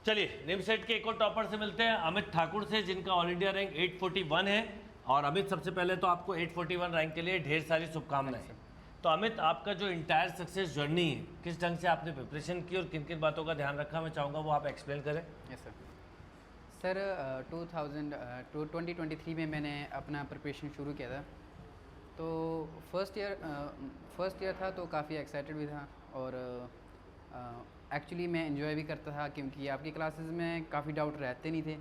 चलिए निमसेट के एक और टॉपर से मिलते हैं, अमित ठाकुर से, जिनका ऑल इंडिया रैंक 841 है। और अमित, सबसे पहले तो आपको 841 रैंक के लिए ढेर सारी शुभकामनाएं। तो अमित, आपका जो इंटायर सक्सेस जर्नी है, किस ढंग से आपने प्रिपरेशन की और किन किन बातों का ध्यान रखा, मैं चाहूँगा वो आप एक्सप्लेन करें। Yes sir. 2023 में मैंने अपना प्रिपरेशन शुरू किया था। तो फर्स्ट ईयर था तो काफ़ी एक्साइटेड भी था और एक्चुअली मैं एंजॉय भी करता था, क्योंकि आपकी क्लासेस में काफ़ी डाउट रहते नहीं थे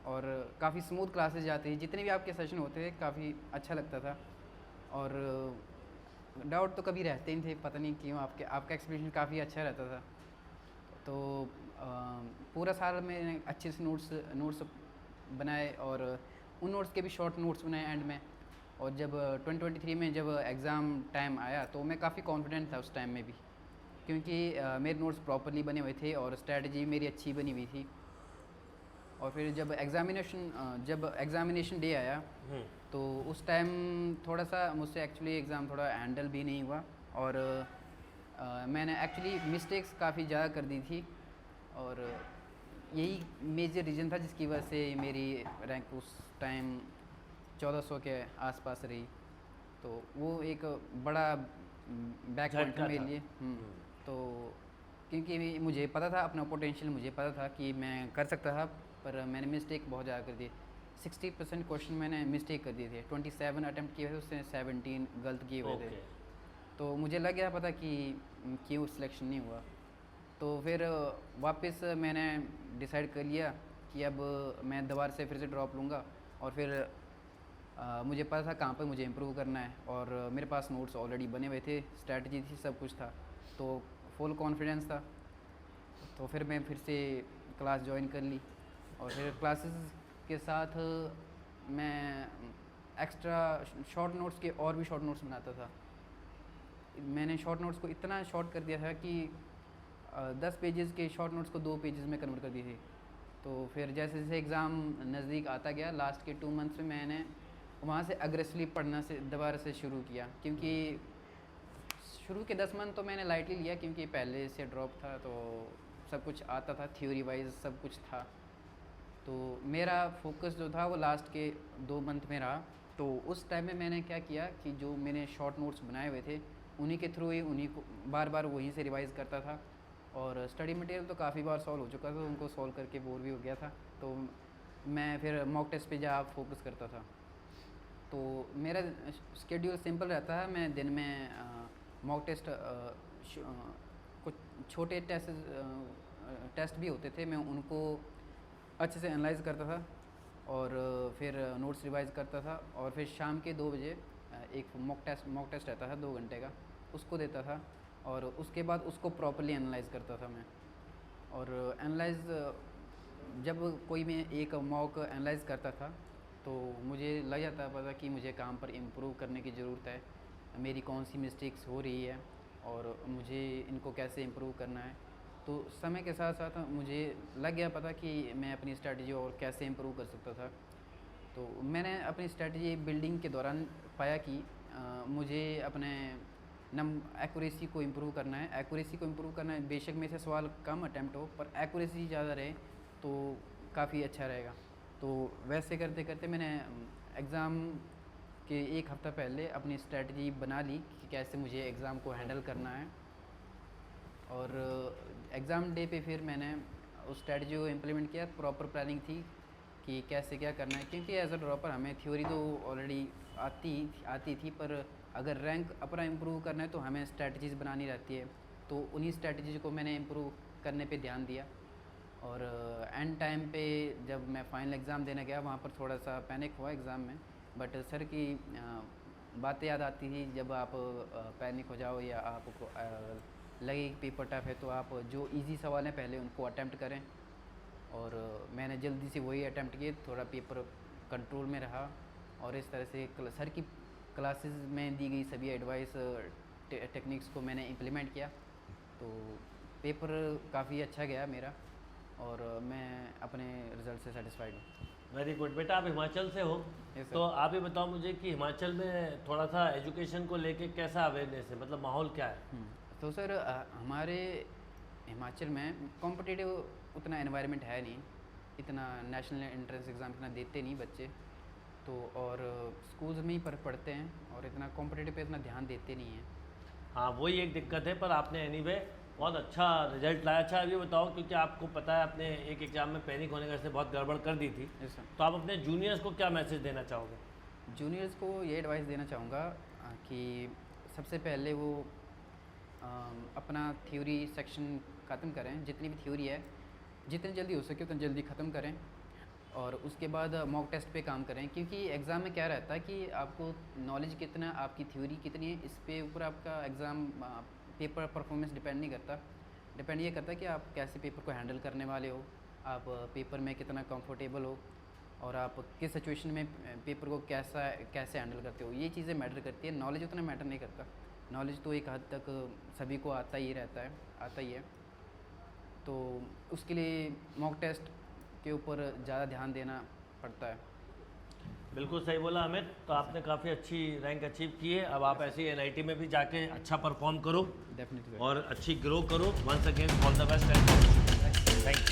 और काफ़ी स्मूथ क्लासेस जाती थी। जितने भी आपके सेशन होते थे काफ़ी अच्छा लगता था और डाउट तो कभी रहते नहीं थे, पता नहीं क्यों। आपका एक्सप्लेनेशन काफ़ी अच्छा रहता था। तो पूरा साल मैंने अच्छे से नोट्स बनाए और उन नोट्स के भी शॉर्ट नोट्स बनाए एंड में। और जब 2023 में जब एग्ज़ाम टाइम आया तो मैं काफ़ी कॉन्फिडेंट था उस टाइम में भी, क्योंकि मेरे नोट्स प्रॉपरली बने हुए थे और स्ट्रैटेजी मेरी अच्छी बनी हुई थी। और फिर जब एग्ज़ामिनेशन डे आया तो उस टाइम थोड़ा सा मुझसे एक्चुअली एग्ज़ाम थोड़ा हैंडल भी नहीं हुआ और मैंने एक्चुअली मिस्टेक्स काफ़ी ज़्यादा कर दी थी और यही मेजर रीज़न था जिसकी वजह से मेरी रैंक उस टाइम 1400 के आसपास रही। तो वो एक बड़ा बैक पॉइंट था मेरे लिए। तो क्योंकि मुझे पता था, अपना पोटेंशियल मुझे पता था कि मैं कर सकता था, पर मैंने मिस्टेक बहुत ज़्यादा कर दी। 60% क्वेश्चन मैंने मिस्टेक कर दिए थे। 27 अटैम्प्ट किए थे, उससे 17 गलत किए हुए थे। तो मुझे लग गया पता कि क्यों सिलेक्शन नहीं हुआ। तो फिर वापस मैंने डिसाइड कर लिया कि अब मैं दोबारा से फिर से ड्रॉप लूँगा। और फिर मुझे पता था कहाँ पर मुझे इम्प्रूव करना है और मेरे पास नोट्स ऑलरेडी बने हुए थे, स्ट्रैटेजी थी, सब कुछ था, तो फुल कॉन्फिडेंस था। तो फिर मैं फिर से क्लास ज्वाइन कर ली और फिर क्लासेस के साथ मैं एक्स्ट्रा शॉर्ट नोट्स के और भी शॉर्ट नोट्स बनाता था। मैंने शॉर्ट नोट्स को इतना शॉर्ट कर दिया था कि 10 पेजेस के शॉर्ट नोट्स को 2 पेजेस में कन्वर्ट कर दिए थे। तो फिर जैसे जैसे एग्ज़ाम नज़दीक आता गया, लास्ट के 2 मंथ्स में मैंने वहाँ से अग्रेसिवली पढ़ना से दोबारा से शुरू किया, क्योंकि शुरू के 10 मंथ तो मैंने लाइटली लिया क्योंकि पहले से ड्रॉप था तो सब कुछ आता था, थ्योरी वाइज सब कुछ था। तो मेरा फोकस जो था वो लास्ट के 2 मंथ में रहा। तो उस टाइम में मैंने क्या किया कि जो मैंने शॉर्ट नोट्स बनाए हुए थे उन्हीं के थ्रू ही उन्हीं को बार बार वहीं से रिवाइज़ करता था और स्टडी मटेरियल तो काफ़ी बार सॉल्व हो चुका था, उनको सॉल्व करके बोर भी हो गया था। तो मैं फिर मॉक टेस्ट पे जा फोकस करता था। तो मेरा शेड्यूल सिंपल रहता है। मैं दिन में मॉक टेस्ट कुछ छोटे टेस्ट भी होते थे, मैं उनको अच्छे से एनालाइज करता था और फिर नोट्स रिवाइज करता था और फिर शाम के 2 बजे एक मॉक टेस्ट रहता था 2 घंटे का, उसको देता था और उसके बाद उसको प्रॉपर्ली एनालाइज करता था मैं। और एनालाइज जब कोई मैं एक मॉक एनालाइज करता था तो मुझे लग जाता पता कि मुझे काम पर इम्प्रूव करने की ज़रूरत है, मेरी कौन सी मिस्टेक्स हो रही है और मुझे इनको कैसे इम्प्रूव करना है। तो समय के साथ साथ मुझे लग गया पता कि मैं अपनी स्ट्रैटेजी और कैसे इम्प्रूव कर सकता था। तो मैंने अपनी स्ट्रैटेजी बिल्डिंग के दौरान पाया कि मुझे अपने एक्यूरेसी को इम्प्रूव करना है। एक्यूरेसी को इम्प्रूव करना है, बेशक मेरे से सवाल कम अटैम्प्ट हो पर एक्यूरेसी ज़्यादा रहे तो काफ़ी अच्छा रहेगा। तो वैसे करते करते मैंने एग्ज़ाम के 1 हफ़्ता पहले अपनी स्ट्रैटेजी बना ली कि कैसे मुझे एग्ज़ाम को हैंडल करना है। और एग्ज़ाम डे पे फिर मैंने उस स्ट्रैटेजी को इम्प्लीमेंट किया। प्रॉपर प्लानिंग थी कि कैसे क्या करना है, क्योंकि एज अ ड्रॉपर हमें थ्योरी तो ऑलरेडी आती थी, पर अगर रैंक अपना इम्प्रूव करना है तो हमें स्ट्रैटेजीज़ बनानी रहती है। तो उन्हीं स्ट्रैटेजीज़ को मैंने इम्प्रूव करने पे ध्यान दिया। और एंड टाइम पे जब मैं फ़ाइनल एग्ज़ाम देने गया वहाँ पर थोड़ा सा पैनिक हुआ एग्ज़ाम में, बट सर की बातें याद आती थी। जब आप पैनिक हो जाओ या आपको लगे कि पेपर टफ है तो आप जो इजी सवाल हैं पहले उनको अटैम्प्ट करें। और मैंने जल्दी से वही अटैम्प्ट किए, थोड़ा पेपर कंट्रोल में रहा और इस तरह से सर की क्लासेस में दी गई सभी एडवाइस टेक्निक्स को मैंने इम्प्लीमेंट किया। तो पेपर काफ़ी अच्छा गया मेरा और मैं अपने रिज़ल्ट से सेटिस्फाइड हूँ। Very good. बेटा आप हिमाचल से हो, तो आप ये बताओ मुझे कि हिमाचल में थोड़ा सा एजुकेशन को लेके कैसा अवेयरनेस है, मतलब माहौल क्या है? तो सर हमारे हिमाचल में कॉम्पिटिटिव उतना एनवायरनमेंट है नहीं, इतना नेशनल एंट्रेंस एग्ज़ाम इतना देते नहीं बच्चे, तो और स्कूल्स में ही पढ़ते हैं और इतना कॉम्पिटिटिव पे इतना ध्यान देते नहीं हैं। हाँ वही एक दिक्कत है, पर आपने एनीवे बहुत अच्छा रिजल्ट लाया। अच्छा अभी बताओ, क्योंकि आपको पता है आपने एक एग्ज़ाम में पैनिक होने का से बहुत गड़बड़ कर दी थी, यस सर। तो आप अपने जूनियर्स को क्या मैसेज देना चाहोगे? जूनियर्स को ये एडवाइस देना चाहूँगा कि सबसे पहले वो अपना थ्योरी सेक्शन ख़त्म करें, जितनी भी थ्योरी है जितनी जल्दी हो सके उतनी जल्दी ख़त्म करें, और उसके बाद मॉक टेस्ट पे काम करें, क्योंकि एग्ज़ाम में क्या रहता है कि आपको नॉलेज कितना, आपकी थ्योरी कितनी है, इस पे ऊपर आपका एग्ज़ाम पेपर परफॉर्मेंस डिपेंड नहीं करता। डिपेंड ये करता है कि आप कैसे पेपर को हैंडल करने वाले हो, आप पेपर में कितना कंफर्टेबल हो, और आप किस सिचुएशन में पेपर को कैसे हैंडल करते हो, ये चीज़ें मैटर करती है। नॉलेज उतना मैटर नहीं करता, नॉलेज तो एक हद तक सभी को आता ही रहता है, आता ही है। तो उसके लिए मॉक टेस्ट के ऊपर ज़्यादा ध्यान देना पड़ता है। बिल्कुल सही बोला अमित, तो आपने काफ़ी अच्छी रैंक अचीव की है। अब आप ऐसे ही NIT में भी जाके अच्छा परफॉर्म करो डेफिनेटली। और अच्छी ग्रो करो। Once again all the best. Thank you.